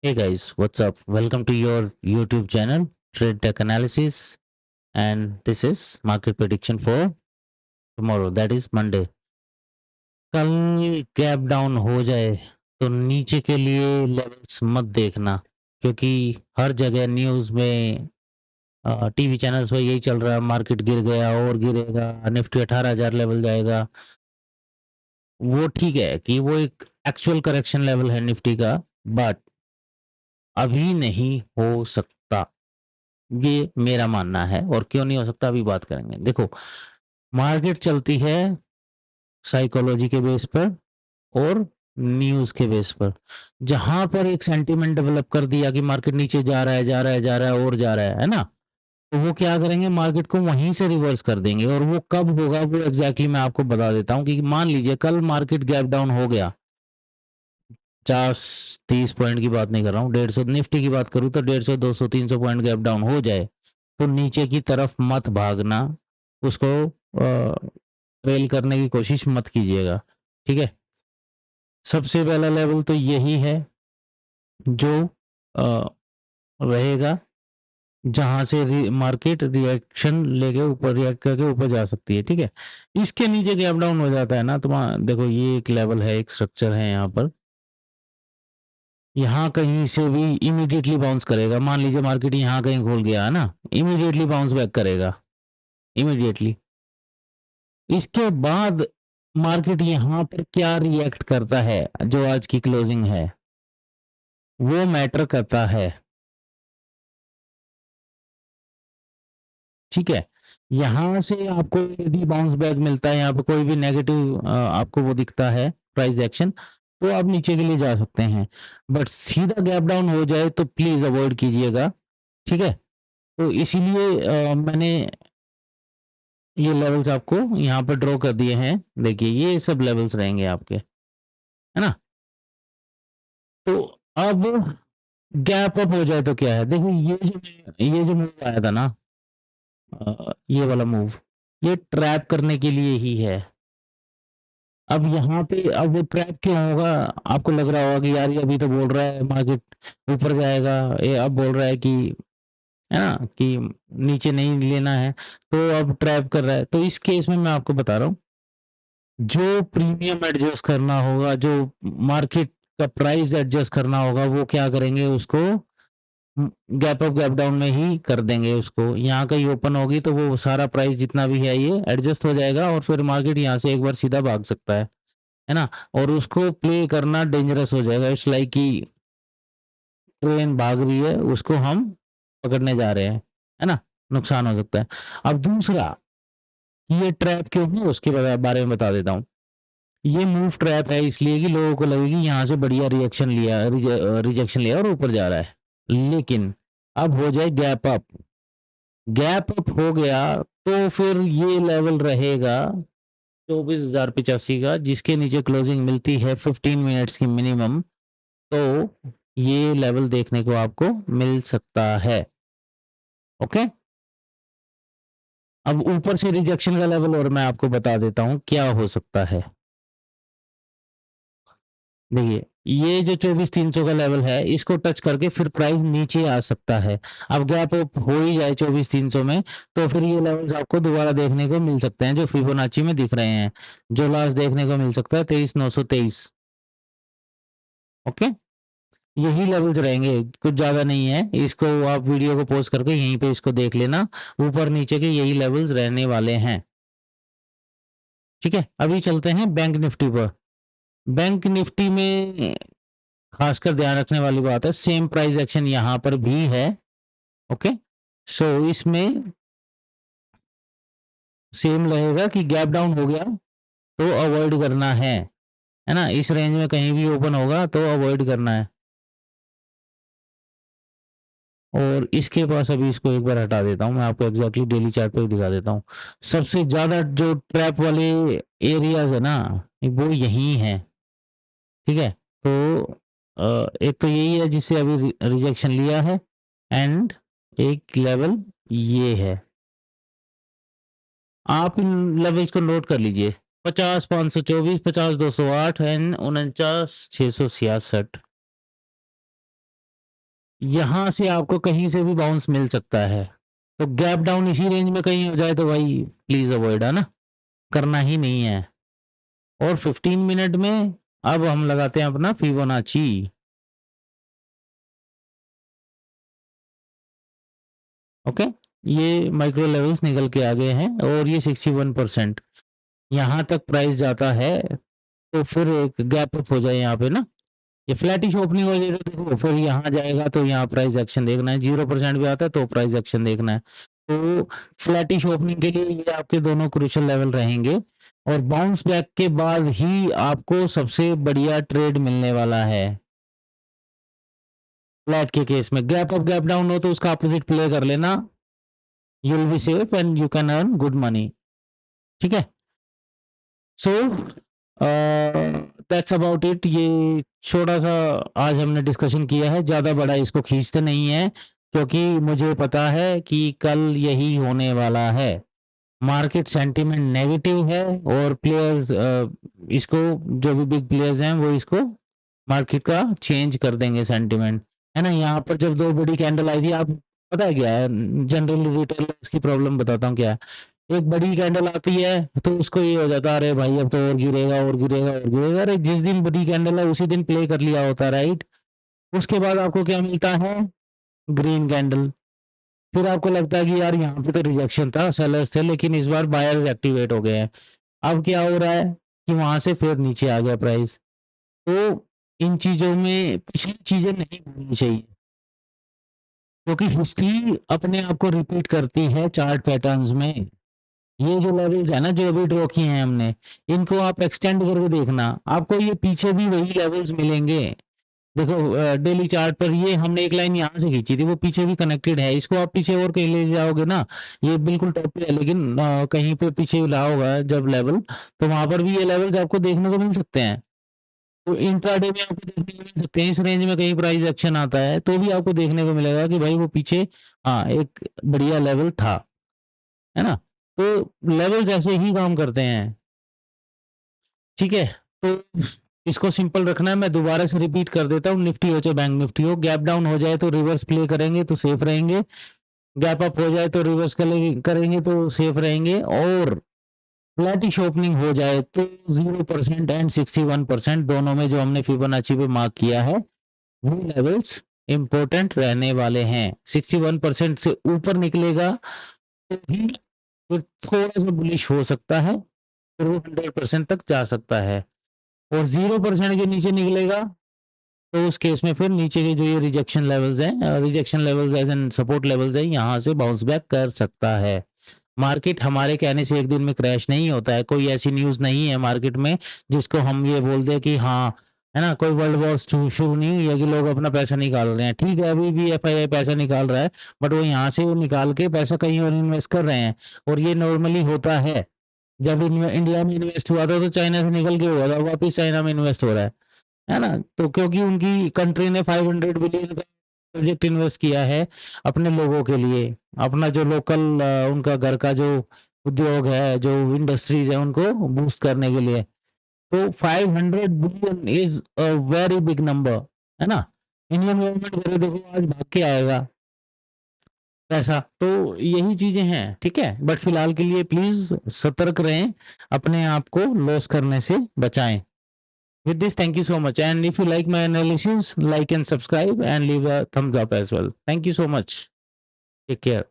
Hey guys, what's up? Welcome to your YouTube channel, Trade Tech Analysis, and this is market prediction for tomorrow, that is Monday. कल gap down हो जाए तो नीचे के लिए levels मत देखना, क्योंकि हर जगह न्यूज़ में टीवी चैनल्स में यही चल रहा है, मार्केट गिर गया और गिरेगा, निफ्टी 18,000 लेवल जाएगा। वो ठीक है कि वो एक एक्चुअल करेक्शन लेवल है निफ्टी का, बट अभी नहीं हो सकता। ये मेरा मानना है, और क्यों नहीं हो सकता अभी बात करेंगे। देखो, मार्केट चलती है साइकोलॉजी के बेस पर और न्यूज़ के बेस पर। जहाँ पर एक सेंटिमेंट डेवलप कर दिया कि मार्केट नीचे जा रहा है, जा रहा है, जा रहा है और जा रहा है ना? तो वो क्या करेंगे, मार्केट को वहीं से रिवर्स कर देंगे। और वो कब होगा वो एग्जैक्टली मैं आपको बता देता हूँ कि मान लीजिए कल मार्केट गैप डाउन हो गया, 50-30 पॉइंट की बात नहीं कर रहा हूँ, 150 निफ्टी की बात करूँ तो 150, 200, 300 पॉइंट गैप डाउन हो जाए तो नीचे की तरफ मत भागना, उसको ट्रेल करने की कोशिश मत कीजिएगा, ठीक है। सबसे पहला लेवल तो यही है जो रहेगा, जहां से मार्केट रिएक्शन लेके ऊपर रिएक्ट करके ऊपर जा सकती है, ठीक है। इसके नीचे गैप डाउन हो जाता है ना, तो देखो ये एक लेवल है, एक स्ट्रक्चर है यहाँ पर, यहाँ कहीं से भी इमीडिएटली बाउंस करेगा। मान लीजिए मार्केट यहाँ कहीं खोल गया है ना, इमीडिएटली बाउंस बैक करेगा, इमीडिएटली। इसके बाद मार्केट यहाँ पर क्या रिएक्ट करता है, जो आज की क्लोजिंग है वो मैटर करता है, ठीक है। यहाँ से आपको यदि बाउंस बैक मिलता है, यहाँ पे कोई भी नेगेटिव आपको वो दिखता है प्राइस एक्शन, तो आप नीचे के लिए जा सकते हैं। बट सीधा गैप डाउन हो जाए तो प्लीज अवॉइड कीजिएगा, ठीक है। तो इसीलिए मैंने ये लेवल्स आपको यहाँ पर ड्रॉ कर दिए हैं। देखिए ये सब लेवल्स रहेंगे आपके, है ना। तो अब गैप अप हो जाए तो क्या है, देखो ये जो मूव आया था ना, ये वाला मूव, ये ट्रैप करने के लिए ही है। अब यहाँ पे अब वो ट्रैप क्यों होगा, आपको लग रहा होगा कि यार ये अभी तो बोल रहा है मार्केट ऊपर जाएगा, ये अब बोल रहा है कि, है ना, कि नीचे नहीं लेना है, तो अब ट्रैप कर रहा है। तो इस केस में मैं आपको बता रहा हूँ, जो प्रीमियम एडजस्ट करना होगा, जो मार्केट का प्राइस एडजस्ट करना होगा, वो क्या करेंगे, उसको गैप अप गैप डाउन में ही कर देंगे। उसको यहाँ कहीं ओपन होगी तो वो सारा प्राइस जितना भी है ये एडजस्ट हो जाएगा, और फिर मार्केट यहाँ से एक बार सीधा भाग सकता है ना। और उसको प्ले करना डेंजरस हो जाएगा। इट्स लाइक कि ट्रेन भाग रही है, उसको हम पकड़ने जा रहे हैं, है ना, नुकसान हो सकता है। अब दूसरा, ये ट्रैप क्यों है उसके बारे में बता देता हूँ। ये मूव ट्रैप है इसलिए कि लोगों को लगे कि यहाँ से बढ़िया रिजेक्शन लिया और ऊपर जा रहा है, लेकिन अब हो जाए गैप अप, गैप अप हो गया तो फिर ये लेवल रहेगा 24,085 का, जिसके नीचे क्लोजिंग मिलती है 15 मिनट्स की मिनिमम। तो ये लेवल देखने को आपको मिल सकता है, ओके। अब ऊपर से रिजेक्शन का लेवल और मैं आपको बता देता हूं क्या हो सकता है। देखिए, ये जो 24,300 का लेवल है, इसको टच करके फिर प्राइस नीचे आ सकता है। अब गैप अप हो ही जाए 24,300 में, तो फिर ये लेवल्स आपको दोबारा देखने को मिल सकते हैं, जो फिबोनाची में दिख रहे हैं। जो लास्ट देखने को मिल सकता है 23,923, ओके। यही लेवल्स रहेंगे, कुछ ज्यादा नहीं है। इसको आप वीडियो को पॉज करके यहीं पे इसको देख लेना, ऊपर नीचे के यही लेवल्स रहने वाले हैं, ठीक है। अभी चलते हैं बैंक निफ्टी पर। बैंक निफ्टी में खासकर ध्यान रखने वाली बात है, सेम प्राइस एक्शन यहां पर भी है, ओके। सो इसमें सेम रहेगा कि गैप डाउन हो गया तो अवॉइड करना है ना। इस रेंज में कहीं भी ओपन होगा तो अवॉइड करना है। और इसके पास अभी इसको एक बार हटा देता हूं, मैं आपको एग्जैक्टली डेली चार्ट पे दिखा देता हूं। सबसे ज्यादा जो ट्रैप वाले एरियाज है ना, वो यही है, ठीक है। तो एक तो यही है जिससे अभी रिजेक्शन लिया है, एंड एक लेवल ये है। आप इन लेवल्स को नोट कर लीजिए, 50,524, 50,208 एंड 49,666। यहाँ से आपको कहीं से भी बाउंस मिल सकता है, तो गैप डाउन इसी रेंज में कहीं हो जाए तो भाई प्लीज अवॉइड, है ना, करना ही नहीं है। और 15 मिनट में अब हम लगाते हैं अपना फिबोनाची। ओके, ये माइक्रो लेवल्स निकल के आ गए हैं और ये 61%, यहाँ तक प्राइस जाता है तो फिर एक गैप अप हो जाए यहाँ पे ना, ये फ्लैटिश ओपनिंग हो जाए तो देखो फिर यहाँ जाएगा तो यहाँ प्राइस एक्शन देखना है, 0% भी आता है तो प्राइस एक्शन देखना है। तो फ्लैटिश ओपनिंग के लिए ये आपके दोनों क्रूशियल लेवल रहेंगे और बाउंस बैक के बाद ही आपको सबसे बढ़िया ट्रेड मिलने वाला है। फ्लैट के केस में गैप अप गैप डाउन हो तो उसका अपोजिट प्ले कर लेना, you will be safe and you can earn good money. ठीक है, सो दैट्स अबाउट इट। ये छोटा सा आज हमने डिस्कशन किया है, ज़्यादा बड़ा इसको खींचते नहीं है क्योंकि मुझे पता है कि कल यही होने वाला है। मार्केट सेंटीमेंट नेगेटिव है और प्लेयर्स इसको, जो भी बिग प्लेयर्स हैं वो इसको मार्केट का चेंज कर देंगे सेंटीमेंट, है ना। यहाँ पर जब दो बड़ी कैंडल आई थी, आप पता है क्या है, जनरली रिटेलर्स की प्रॉब्लम बताता हूँ क्या है। एक बड़ी कैंडल आती है तो उसको ये हो जाता है अरे भाई अब तो और गिरेगा और गिरेगा और गिरेगा, अरे जिस दिन बड़ी कैंडल है उसी दिन प्ले कर लिया होता, राइट। उसके बाद आपको क्या मिलता है, ग्रीन कैंडल। फिर आपको लगता है कि यार यहाँ पे तो रिजेक्शन था, सेलर्स थे, लेकिन इस बार बायर्स एक्टिवेट हो गए हैं। अब क्या हो रहा है कि वहां से फिर नीचे आ गया प्राइस। तो इन चीजों में पिछली चीजें नहीं भूलनी चाहिए क्योंकि हिस्ट्री अपने आप को रिपीट करती है चार्ट पैटर्न्स में। ये जो लेवल्स है ना जो अभी ड्रॉ किए हैं हमने, इनको आप एक्सटेंड करके देखना, आपको ये पीछे भी वही लेवल्स मिलेंगे। देखो डेली चार्ट पर ये हमने एक लाइन यहाँ से खींची थी, वो पीछे भी कनेक्टेड है, इसको आप पीछे और कहीं ले जाओगे ना, ये बिल्कुल टॉप पे है, लेकिन कहीं पे पीछे रहा होगा जब लेवल, तो वहां पर भी ये लेवल्स आपको देखने को मिल सकते हैं। तो इंट्राडे में आपको देखने को मिल सकते हैं, इस रेंज में कहीं प्राइस एक्शन आता है तो भी आपको देखने को मिलेगा कि भाई वो पीछे हाँ एक बढ़िया लेवल था, है ना। तो लेवल्स ऐसे ही काम करते हैं, ठीक है। तो इसको सिंपल रखना है, मैं दोबारा से रिपीट कर देता हूँ, निफ्टी हो चाहे बैंक निफ्टी हो, गैप डाउन हो जाए तो रिवर्स प्ले करेंगे तो सेफ रहेंगे, गैप अप हो जाए तो रिवर्स करेंगे तो सेफ रहेंगे, और फ्लैटिश ओपनिंग हो जाए तो 0% एंड 61% दोनों में जो हमने फिबोनाची पे मार्क किया है वो लेवल्स इंपॉर्टेंट रहने वाले हैं। 61% से ऊपर निकलेगा तो ही फिर थोड़ा सा बुलिश हो सकता है, फिर वो 100% तक जा सकता है, और 0% के नीचे निकलेगा तो उस केस में फिर नीचे के जो ये रिजेक्शन लेवल्स हैं, rejection levels as an support levels हैं, यहाँ से बाउंस बैक कर सकता है। मार्केट हमारे कहने से एक दिन में क्रैश नहीं होता है, कोई ऐसी न्यूज नहीं है मार्केट में जिसको हम ये बोल दे कि हाँ, है ना, कोई वर्ल्ड वॉर शुरू नहीं हुई है कि लोग अपना पैसा निकाल रहे हैं। ठीक है, अभी भी एफआईआई पैसा निकाल रहा है, बट वो यहाँ से वो निकाल के पैसा कहीं और इन्वेस्ट कर रहे हैं, और ये नॉर्मली होता है। जब इंडिया में इन्वेस्ट हुआ था तो चाइना से निकल के हुआ था, वापिस चाइना में इन्वेस्ट हो रहा है ना। तो क्योंकि उनकी कंट्री ने 500 बिलियन का प्रोजेक्ट इन्वेस्ट किया है अपने लोगों के लिए, अपना जो लोकल उनका घर का जो उद्योग है, जो इंडस्ट्रीज है, उनको बूस्ट करने के लिए। तो 500 billion is a very big number, है ना। इंडियन गवर्नमेंट करे देखो आज भाग के आएगा पैसा, तो यही चीजें हैं, ठीक है। बट फिलहाल के लिए प्लीज सतर्क रहें, अपने आप को लॉस करने से बचाएं। With this, thank you so much. And if you like my analysis, like and subscribe and leave a thumbs up as well. Thank you so much. Take care.